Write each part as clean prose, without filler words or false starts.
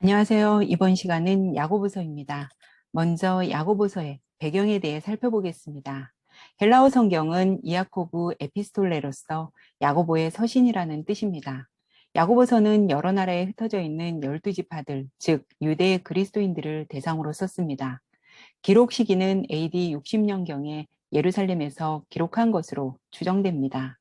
안녕하세요. 이번 시간은 야고보서입니다. 먼저 야고보서의 배경에 대해 살펴보겠습니다. 헬라어 성경은 이아코브 에피스톨레로서 야고보의 서신이라는 뜻입니다. 야고보서는 여러 나라에 흩어져 있는 12지파들, 즉 유대 그리스도인들을 대상으로 썼습니다. 기록 시기는 AD 60년경에 예루살렘에서 기록한 것으로 추정됩니다.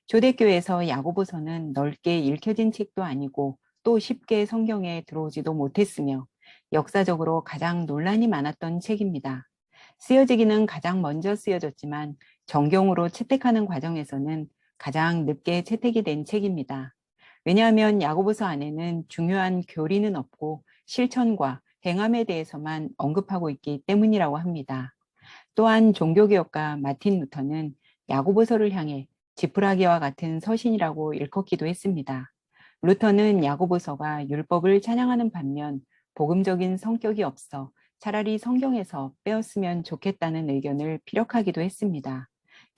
초대교회에서 야고보서는 넓게 읽혀진 책도 아니고 또 쉽게 성경에 들어오지도 못했으며 역사적으로 가장 논란이 많았던 책입니다. 쓰여지기는 가장 먼저 쓰여졌지만 정경으로 채택하는 과정에서는 가장 늦게 채택이 된 책입니다. 왜냐하면 야고보서 안에는 중요한 교리는 없고 실천과 행함에 대해서만 언급하고 있기 때문이라고 합니다. 또한 종교개혁가 마틴 루터는 야고보서를 향해 지푸라기와 같은 서신이라고 일컫기도 했습니다. 루터는 야고보서가 율법을 찬양하는 반면 복음적인 성격이 없어 차라리 성경에서 빼었으면 좋겠다는 의견을 피력하기도 했습니다.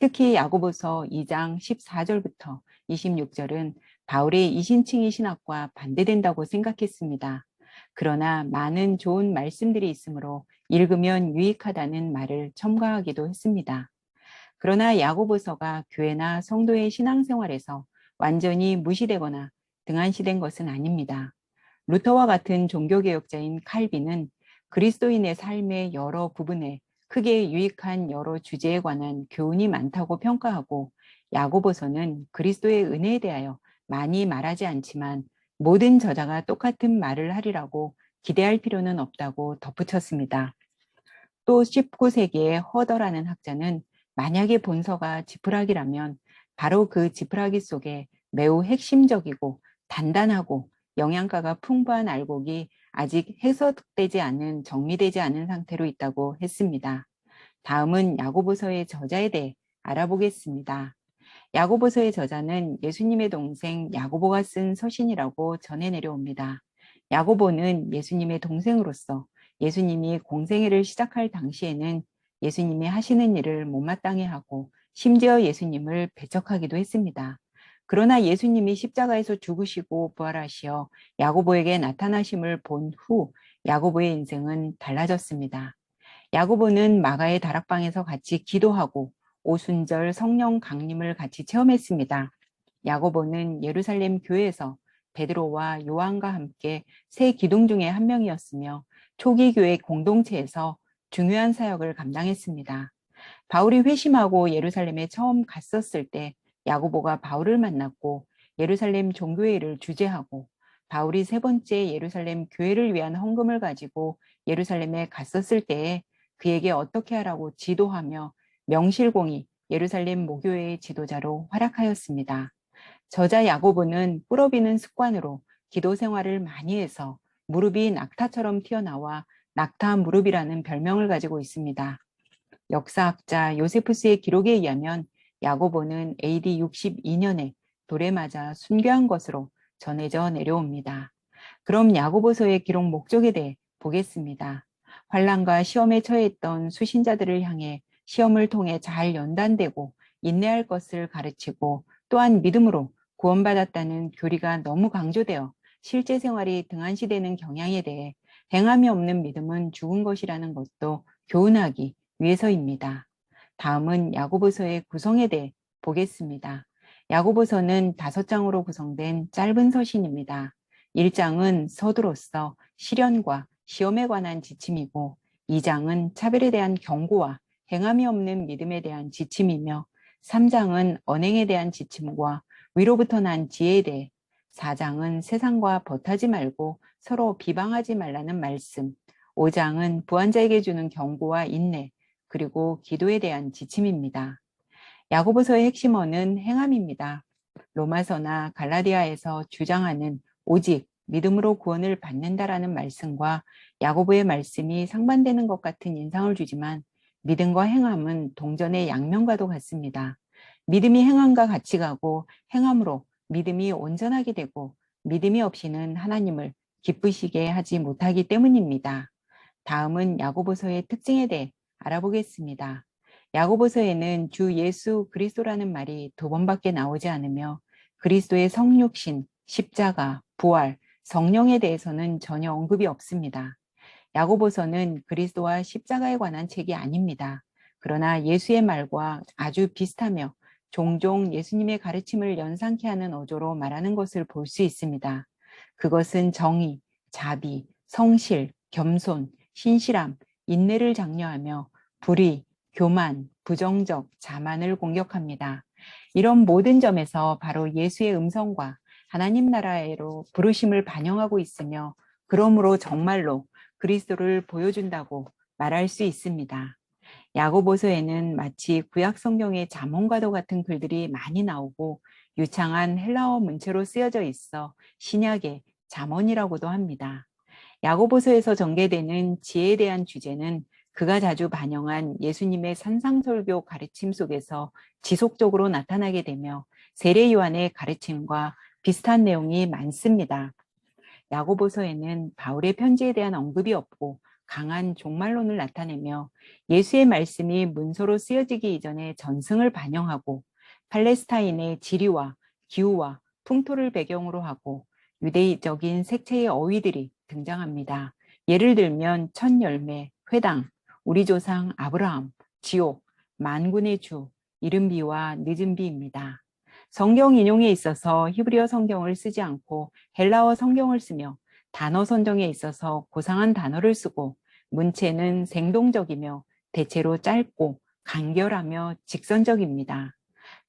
특히 야고보서 2장 14절부터 26절은 바울의 이신칭의 신학과 반대된다고 생각했습니다. 그러나 많은 좋은 말씀들이 있으므로 읽으면 유익하다는 말을 첨가하기도 했습니다. 그러나 야고보서가 교회나 성도의 신앙생활에서 완전히 무시되거나 등한시된 것은 아닙니다. 루터와 같은 종교개혁자인 칼빈은 그리스도인의 삶의 여러 부분에 크게 유익한 여러 주제에 관한 교훈이 많다고 평가하고 야고보서는 그리스도의 은혜에 대하여 많이 말하지 않지만 모든 저자가 똑같은 말을 하리라고 기대할 필요는 없다고 덧붙였습니다. 또 19세기의 허더라는 학자는 만약에 본서가 지푸라기라면 바로 그 지푸라기 속에 매우 핵심적이고 단단하고 영양가가 풍부한 알곡이 아직 해석되지 않은, 정리되지 않은 상태로 있다고 했습니다. 다음은 야고보서의 저자에 대해 알아보겠습니다. 야고보서의 저자는 예수님의 동생 야고보가 쓴 서신이라고 전해 내려옵니다. 야고보는 예수님의 동생으로서 예수님이 공생애를 시작할 당시에는 예수님이 하시는 일을 못마땅해 하고 심지어 예수님을 배척하기도 했습니다. 그러나 예수님이 십자가에서 죽으시고 부활하시어 야고보에게 나타나심을 본 후 야고보의 인생은 달라졌습니다. 야고보는 마가의 다락방에서 같이 기도하고 오순절 성령 강림을 같이 체험했습니다. 야고보는 예루살렘 교회에서 베드로와 요한과 함께 세 기둥 중에 한 명이었으며 초기 교회 공동체에서 중요한 사역을 감당했습니다. 바울이 회심하고 예루살렘에 처음 갔었을 때 야고보가 바울을 만났고 예루살렘 종교회를 주재하고 바울이 세 번째 예루살렘 교회를 위한 헌금을 가지고 예루살렘에 갔었을 때에 그에게 어떻게 하라고 지도하며 명실공히 예루살렘 모교회의 지도자로 활약하였습니다. 저자 야고보는 뿌러비는 습관으로 기도 생활을 많이 해서 무릎이 낙타처럼 튀어나와 낙타 무릎이라는 별명을 가지고 있습니다. 역사학자 요세푸스의 기록에 의하면 야고보는 AD 62년에 돌에 맞아 순교한 것으로 전해져 내려옵니다. 그럼 야고보서의 기록 목적에 대해 보겠습니다. 환난과 시험에 처해있던 수신자들을 향해 시험을 통해 잘 연단되고 인내할 것을 가르치고 또한 믿음으로 구원받았다는 교리가 너무 강조되어 실제 생활이 등한시되는 경향에 대해 행함이 없는 믿음은 죽은 것이라는 것도 교훈하기 위해서입니다. 다음은 야고보서의 구성에 대해 보겠습니다. 야고보서는 5장으로 구성된 짧은 서신입니다. 1장은 서두로서 시련과 시험에 관한 지침이고 2장은 차별에 대한 경고와 행함이 없는 믿음에 대한 지침이며 3장은 언행에 대한 지침과 위로부터 난 지혜에 대해 4장은 세상과 벗하지 말고 서로 비방하지 말라는 말씀 5장은 부한자에게 주는 경고와 인내 그리고 기도에 대한 지침입니다. 야고보서의 핵심어는 행함입니다. 로마서나 갈라디아에서 주장하는 오직 믿음으로 구원을 받는다라는 말씀과 야고보의 말씀이 상반되는 것 같은 인상을 주지만 믿음과 행함은 동전의 양면과도 같습니다. 믿음이 행함과 같이 가고 행함으로 믿음이 온전하게 되고 믿음이 없이는 하나님을 기쁘시게 하지 못하기 때문입니다. 다음은 야고보서의 특징에 대해 알아보겠습니다. 야고보서에는 주 예수 그리스도라는 말이 2번밖에 나오지 않으며 그리스도의 성육신, 십자가, 부활, 성령에 대해서는 전혀 언급이 없습니다. 야고보서는 그리스도와 십자가에 관한 책이 아닙니다. 그러나 예수의 말과 아주 비슷하며 종종 예수님의 가르침을 연상케 하는 어조로 말하는 것을 볼 수 있습니다. 그것은 정의, 자비, 성실, 겸손, 신실함, 인내를 장려하며 불의, 교만, 부정적, 자만을 공격합니다. 이런 모든 점에서 바로 예수의 음성과 하나님 나라로 부르심을 반영하고 있으며 그러므로 정말로 그리스도를 보여준다고 말할 수 있습니다. 야고보서에는 마치 구약 성경의 잠언과도 같은 글들이 많이 나오고 유창한 헬라어 문체로 쓰여져 있어 신약의 잠언이라고도 합니다. 야고보서에서 전개되는 지혜에 대한 주제는 그가 자주 반영한 예수님의 산상설교 가르침 속에서 지속적으로 나타나게 되며 세례 요한의 가르침과 비슷한 내용이 많습니다. 야고보서에는 바울의 편지에 대한 언급이 없고 강한 종말론을 나타내며 예수의 말씀이 문서로 쓰여지기 이전에 전승을 반영하고 팔레스타인의 지리와 기후와 풍토를 배경으로 하고 유대적인 색채의 어휘들이 등장합니다. 예를 들면 첫 열매, 회당, 우리 조상 아브라함, 지옥, 만군의 주, 이른 비와 늦은 비입니다. 성경 인용에 있어서 히브리어 성경을 쓰지 않고 헬라어 성경을 쓰며 단어 선정에 있어서 고상한 단어를 쓰고 문체는 생동적이며 대체로 짧고 간결하며 직선적입니다.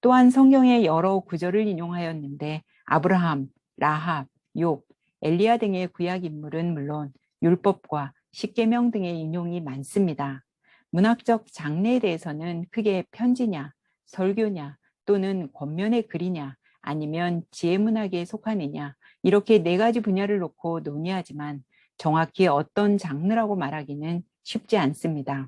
또한 성경의 여러 구절을 인용하였는데 아브라함, 라합, 욥, 엘리야 등의 구약 인물은 물론 율법과 십계명 등의 인용이 많습니다. 문학적 장르에 대해서는 크게 편지냐, 설교냐, 또는 권면의 글이냐, 아니면 지혜문학에 속하느냐, 이렇게 네 가지 분야를 놓고 논의하지만 정확히 어떤 장르라고 말하기는 쉽지 않습니다.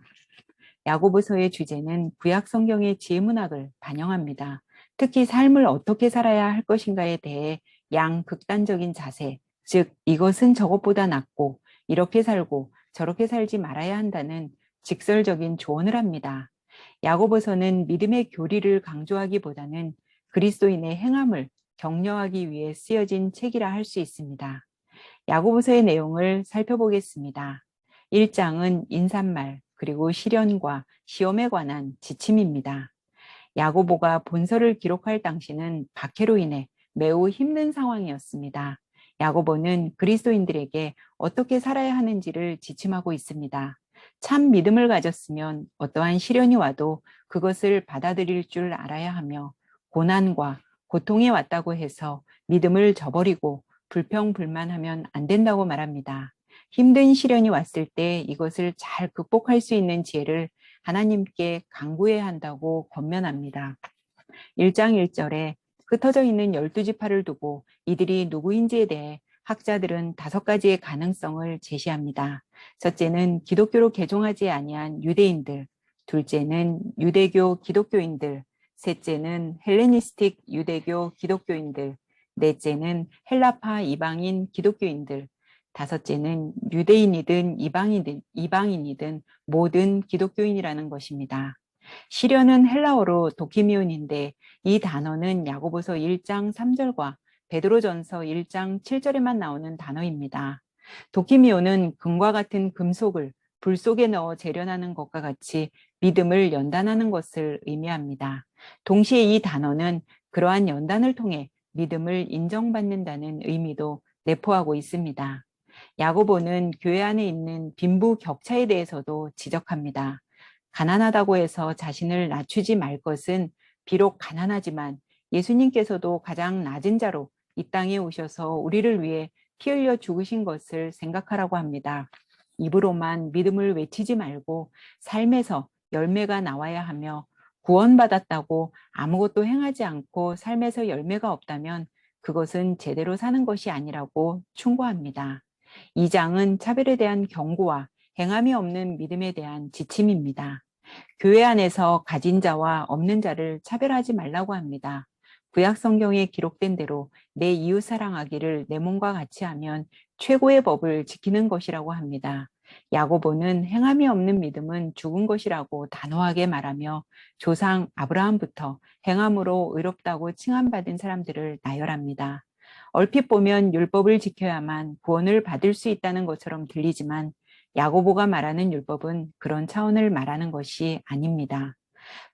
야고보서의 주제는 구약 성경의 지혜문학을 반영합니다. 특히 삶을 어떻게 살아야 할 것인가에 대해 양극단적인 자세, 즉 이것은 저것보다 낫고 이렇게 살고 저렇게 살지 말아야 한다는 직설적인 조언을 합니다. 야고보서는 믿음의 교리를 강조하기보다는 그리스도인의 행함을 격려하기 위해 쓰여진 책이라 할 수 있습니다. 야고보서의 내용을 살펴보겠습니다. 1장은 인사말 그리고 시련과 시험에 관한 지침입니다. 야고보가 본서를 기록할 당시는 박해로 인해 매우 힘든 상황이었습니다. 야고보는 그리스도인들에게 어떻게 살아야 하는지를 지침하고 있습니다. 참 믿음을 가졌으면 어떠한 시련이 와도 그것을 받아들일 줄 알아야 하며 고난과 고통이 왔다고 해서 믿음을 저버리고 불평불만하면 안 된다고 말합니다. 힘든 시련이 왔을 때 이것을 잘 극복할 수 있는 지혜를 하나님께 간구해야 한다고 권면합니다. 1장 1절에 흩어져 있는 12지파를 두고 이들이 누구인지에 대해 학자들은 5가지의 가능성을 제시합니다. 첫째는 기독교로 개종하지 아니한 유대인들, 둘째는 유대교 기독교인들, 셋째는 헬레니스틱 유대교 기독교인들, 넷째는 헬라파 이방인 기독교인들, 다섯째는 유대인이든 이방인이든 모든 기독교인이라는 것입니다. 시련은 헬라어로 도키미온인데 이 단어는 야고보서 1장 3절과 베드로전서 1장 7절에만 나오는 단어입니다. 도키미온은 금과 같은 금속을 불 속에 넣어 재련하는 것과 같이 믿음을 연단하는 것을 의미합니다. 동시에 이 단어는 그러한 연단을 통해 믿음을 인정받는다는 의미도 내포하고 있습니다. 야고보는 교회 안에 있는 빈부격차에 대해서도 지적합니다. 가난하다고 해서 자신을 낮추지 말 것은 비록 가난하지만 예수님께서도 가장 낮은 자로 이 땅에 오셔서 우리를 위해 피 흘려 죽으신 것을 생각하라고 합니다. 입으로만 믿음을 외치지 말고 삶에서 열매가 나와야 하며 구원받았다고 아무것도 행하지 않고 삶에서 열매가 없다면 그것은 제대로 사는 것이 아니라고 충고합니다. 2장은 차별에 대한 경고와 행함이 없는 믿음에 대한 지침입니다. 교회 안에서 가진 자와 없는 자를 차별하지 말라고 합니다. 구약 성경에 기록된 대로 내 이웃 사랑하기를 내 몸과 같이 하면 최고의 법을 지키는 것이라고 합니다. 야고보는 행함이 없는 믿음은 죽은 것이라고 단호하게 말하며 조상 아브라함부터 행함으로 의롭다고 칭함받은 사람들을 나열합니다. 얼핏 보면 율법을 지켜야만 구원을 받을 수 있다는 것처럼 들리지만 야고보가 말하는 율법은 그런 차원을 말하는 것이 아닙니다.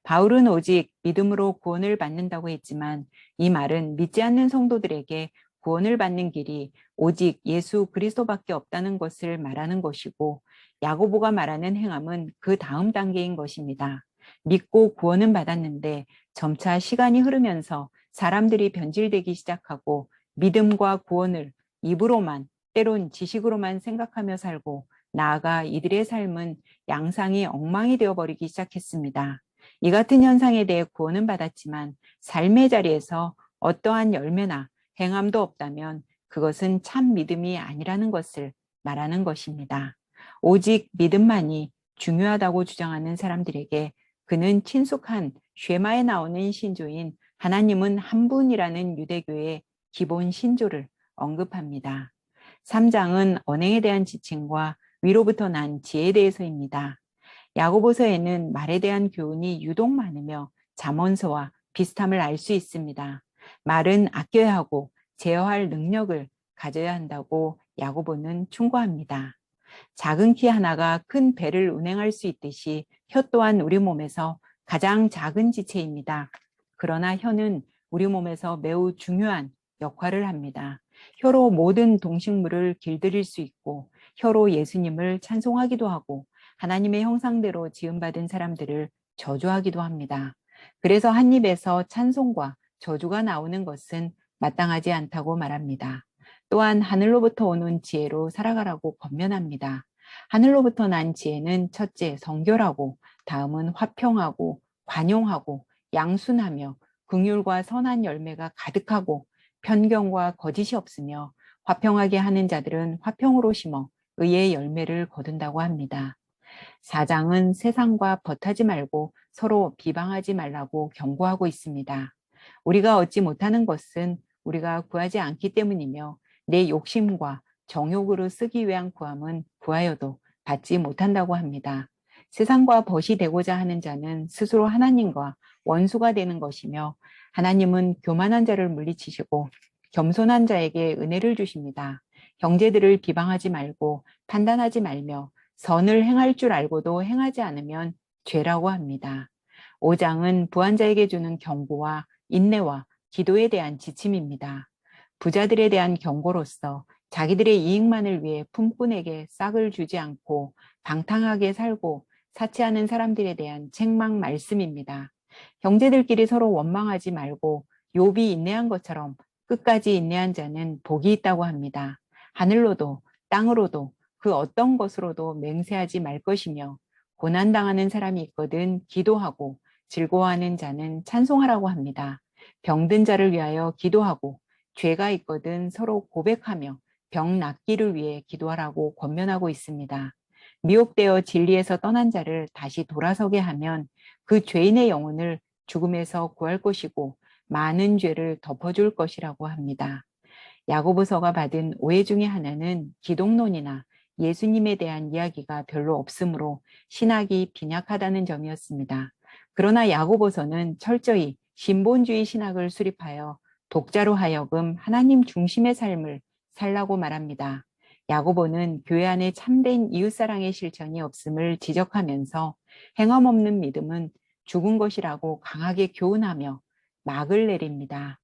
바울은 오직 믿음으로 구원을 받는다고 했지만 이 말은 믿지 않는 성도들에게 구원을 받는 길이 오직 예수 그리스도밖에 없다는 것을 말하는 것이고 야고보가 말하는 행함은 그 다음 단계인 것입니다. 믿고 구원은 받았는데 점차 시간이 흐르면서 사람들이 변질되기 시작하고 믿음과 구원을 입으로만 때론 지식으로만 생각하며 살고 나아가 이들의 삶은 양상이 엉망이 되어버리기 시작했습니다. 이 같은 현상에 대해 구원은 받았지만 삶의 자리에서 어떠한 열매나 행함도 없다면 그것은 참 믿음이 아니라는 것을 말하는 것입니다. 오직 믿음만이 중요하다고 주장하는 사람들에게 그는 친숙한 쉐마에 나오는 신조인 하나님은 한 분이라는 유대교의 기본 신조를 언급합니다. 3장은 언행에 대한 지침과 위로부터 난 지혜에 대해서입니다. 야고보서에는 말에 대한 교훈이 유독 많으며 잠언서와 비슷함을 알 수 있습니다. 말은 아껴야 하고 제어할 능력을 가져야 한다고 야고보는 충고합니다. 작은 키 하나가 큰 배를 운행할 수 있듯이 혀 또한 우리 몸에서 가장 작은 지체입니다. 그러나 혀는 우리 몸에서 매우 중요한 역할을 합니다. 혀로 모든 동식물을 길들일 수 있고 혀로 예수님을 찬송하기도 하고 하나님의 형상대로 지음받은 사람들을 저주하기도 합니다. 그래서 한 입에서 찬송과 저주가 나오는 것은 마땅하지 않다고 말합니다. 또한 하늘로부터 오는 지혜로 살아가라고 권면합니다. 하늘로부터 난 지혜는 첫째 성결하고 다음은 화평하고 관용하고 양순하며 긍휼과 선한 열매가 가득하고 편견과 거짓이 없으며 화평하게 하는 자들은 화평으로 심어 의의 열매를 거둔다고 합니다. 4장은 세상과 벗하지 말고 서로 비방하지 말라고 경고하고 있습니다. 우리가 얻지 못하는 것은 우리가 구하지 않기 때문이며 내 욕심과 정욕으로 쓰기 위한 구함은 구하여도 받지 못한다고 합니다. 세상과 벗이 되고자 하는 자는 스스로 하나님과 원수가 되는 것이며 하나님은 교만한 자를 물리치시고 겸손한 자에게 은혜를 주십니다. 형제들을 비방하지 말고 판단하지 말며 선을 행할 줄 알고도 행하지 않으면 죄라고 합니다. 5장은 부한자에게 주는 경고와 인내와 기도에 대한 지침입니다. 부자들에 대한 경고로서 자기들의 이익만을 위해 품꾼에게 싹을 주지 않고 방탕하게 살고 사치하는 사람들에 대한 책망 말씀입니다. 형제들끼리 서로 원망하지 말고 욥이 인내한 것처럼 끝까지 인내한 자는 복이 있다고 합니다. 하늘로도 땅으로도 그 어떤 것으로도 맹세하지 말 것이며 고난당하는 사람이 있거든 기도하고 즐거워하는 자는 찬송하라고 합니다. 병든 자를 위하여 기도하고 죄가 있거든 서로 고백하며 병 낫기를 위해 기도하라고 권면하고 있습니다. 미혹되어 진리에서 떠난 자를 다시 돌아서게 하면 그 죄인의 영혼을 죽음에서 구할 것이고 많은 죄를 덮어줄 것이라고 합니다. 야고보서가 받은 오해 중에 하나는 기독론이나 예수님에 대한 이야기가 별로 없으므로 신학이 빈약하다는 점이었습니다. 그러나 야고보서는 철저히 신본주의 신학을 수립하여 독자로 하여금 하나님 중심의 삶을 살라고 말합니다. 야고보는 교회 안에 참된 이웃사랑의 실천이 없음을 지적하면서 행함 없는 믿음은 죽은 것이라고 강하게 교훈하며 막을 내립니다.